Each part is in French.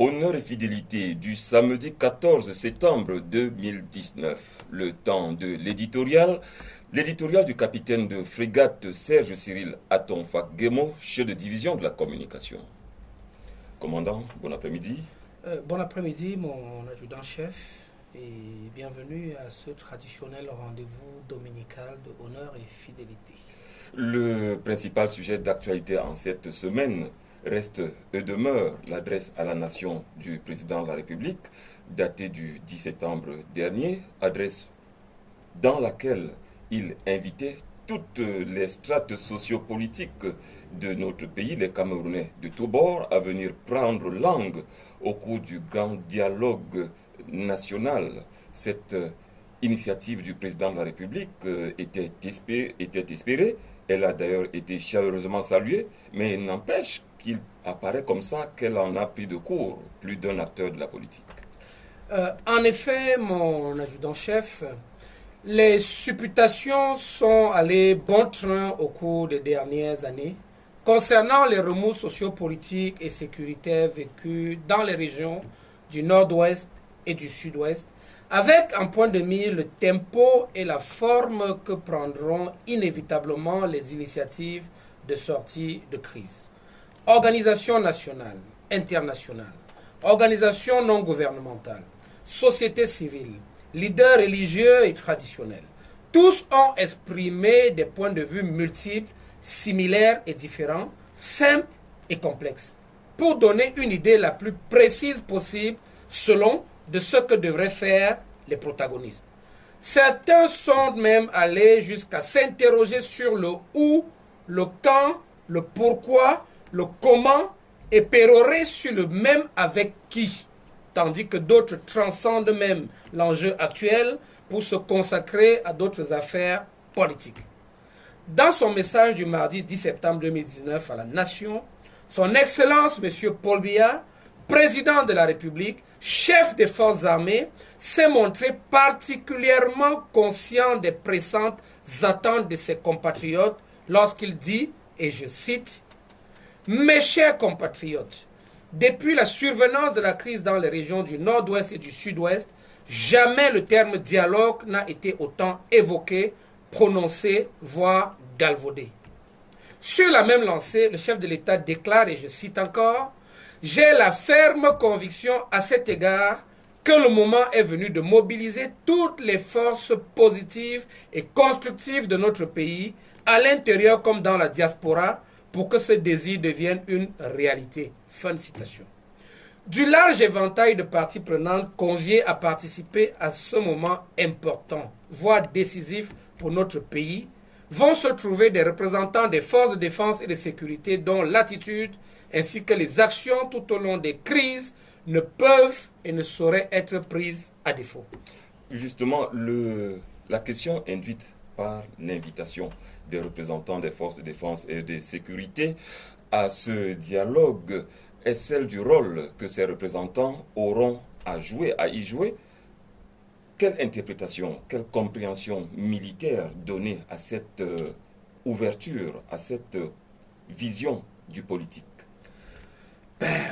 Honneur et fidélité du samedi 14 septembre 2019. Le temps de l'éditorial. L'éditorial du capitaine de frégate Serge Cyril Atonfak-Guémo, chef de division de la communication. Commandant, bon après-midi. Bon après-midi, mon adjudant-chef, et bienvenue à ce traditionnel rendez-vous dominical de honneur et fidélité. Le principal sujet d'actualité en cette semaine reste et demeure l'adresse à la nation du président de la République, datée du 10 septembre dernier, adresse dans laquelle il invitait toutes les strates sociopolitiques de notre pays, les Camerounais de tous bords, à venir prendre langue au cours du grand dialogue national. Cette initiative du président de la République était espérée. Elle a d'ailleurs été chaleureusement saluée, mais il n'empêche qu'il apparaît comme ça qu'elle en a pris de court plus d'un acteur de la politique. En effet, mon adjudant-chef, les supputations sont allées bon train au cours des dernières années concernant les remous sociopolitiques et sécuritaires vécus dans les régions du nord-ouest et du sud-ouest, avec en point de mire le tempo et la forme que prendront inévitablement les initiatives de sortie de crise. Organisations nationales, internationales, organisations non gouvernementales, société civile, leaders religieux et traditionnels, tous ont exprimé des points de vue multiples, similaires et différents, simples et complexes, pour donner une idée la plus précise possible selon de ce que devraient faire les protagonistes. Certains sont même allés jusqu'à s'interroger sur le où, le quand, le pourquoi, le comment et pérorer sur le même avec qui, tandis que d'autres transcendent même l'enjeu actuel pour se consacrer à d'autres affaires politiques. Dans son message du mardi 10 septembre 2019 à la Nation, son Excellence M. Paul Biya, président de la République, chef des forces armées, s'est montré particulièrement conscient des pressantes attentes de ses compatriotes lorsqu'il dit, et je cite, « Mes chers compatriotes, depuis la survenance de la crise dans les régions du nord-ouest et du sud-ouest, jamais le terme dialogue n'a été autant évoqué, prononcé, voire galvaudé. » Sur la même lancée, le chef de l'État déclare, et je cite encore, « J'ai la ferme conviction à cet égard que le moment est venu de mobiliser toutes les forces positives et constructives de notre pays, à l'intérieur comme dans la diaspora, pour que ce désir devienne une réalité. » Fin de citation. Du large éventail de parties prenantes conviés à participer à ce moment important, voire décisif pour notre pays, vont se trouver des représentants des forces de défense et de sécurité dont l'attitude ainsi que les actions tout au long des crises ne peuvent et ne sauraient être prises à défaut. Justement, la question induite par l'invitation des représentants des forces de défense et de sécurité à ce dialogue est celle du rôle que ces représentants auront à y jouer. Quelle interprétation, quelle compréhension militaire donner à cette ouverture, à cette vision du politique?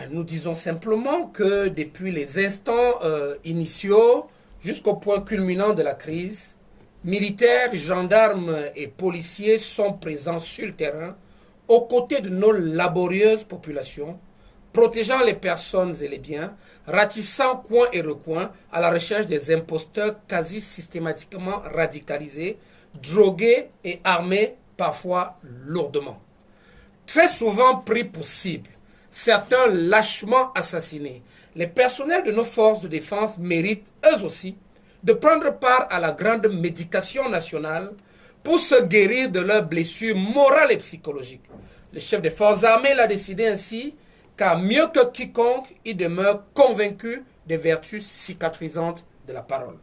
Nous disons simplement que depuis les instants initiaux jusqu'au point culminant de la crise, militaires, gendarmes et policiers sont présents sur le terrain aux côtés de nos laborieuses populations, protégeant les personnes et les biens, ratissant coins et recoins à la recherche des imposteurs quasi systématiquement radicalisés, drogués et armés parfois lourdement. Très souvent pris pour cible, certains lâchement assassinés, les personnels de nos forces de défense méritent eux aussi de prendre part à la grande médication nationale pour se guérir de leurs blessures morales et psychologiques. Le chef des forces armées l'a décidé ainsi, car mieux que quiconque, il demeure convaincu des vertus cicatrisantes de la parole.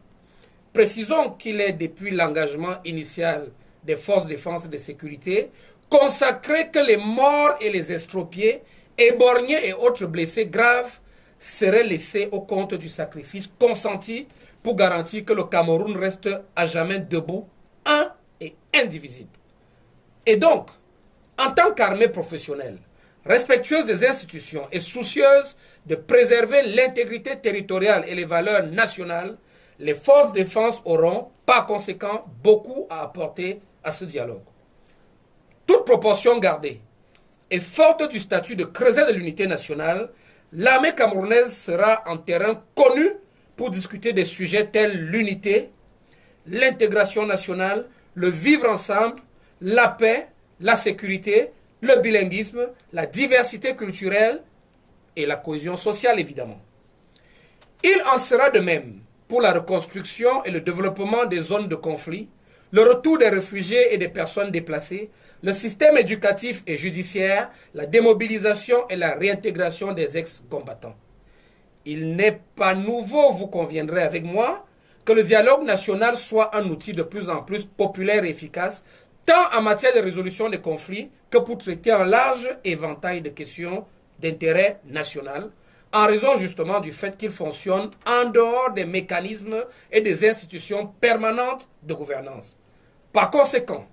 Précisons qu'il est, depuis l'engagement initial des forces de défense et de sécurité, consacré que les morts et les estropiés, éborgnés et autres blessés graves seraient laissés au compte du sacrifice consenti pour garantir que le Cameroun reste à jamais debout, un et indivisible. Et donc, en tant qu'armée professionnelle, respectueuse des institutions et soucieuse de préserver l'intégrité territoriale et les valeurs nationales, les forces de défense auront, par conséquent, beaucoup à apporter à ce dialogue. Toute proportion gardée, et forte du statut de creuset de l'unité nationale, l'armée camerounaise sera en terrain connu pour discuter des sujets tels l'unité, l'intégration nationale, le vivre ensemble, la paix, la sécurité, le bilinguisme, la diversité culturelle et la cohésion sociale, évidemment. Il en sera de même pour la reconstruction et le développement des zones de conflit, le retour des réfugiés et des personnes déplacées, le système éducatif et judiciaire, la démobilisation et la réintégration des ex-combattants. Il n'est pas nouveau, vous conviendrez avec moi, que le dialogue national soit un outil de plus en plus populaire et efficace, tant en matière de résolution des conflits que pour traiter un large éventail de questions d'intérêt national, en raison justement du fait qu'il fonctionne en dehors des mécanismes et des institutions permanentes de gouvernance. Par conséquent,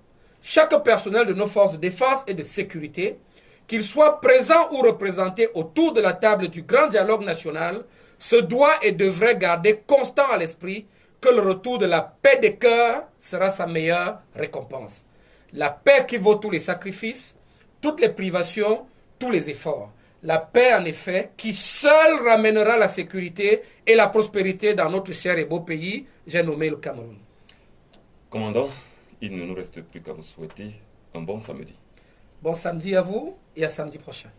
chaque personnel de nos forces de défense et de sécurité, qu'il soit présent ou représenté autour de la table du grand dialogue national, se doit et devrait garder constant à l'esprit que le retour de la paix des cœurs sera sa meilleure récompense. La paix qui vaut tous les sacrifices, toutes les privations, tous les efforts. La paix, en effet, qui seule ramènera la sécurité et la prospérité dans notre cher et beau pays, j'ai nommé le Cameroun. Commandant, il ne nous reste plus qu'à vous souhaiter un bon samedi. Bon samedi à vous et à samedi prochain.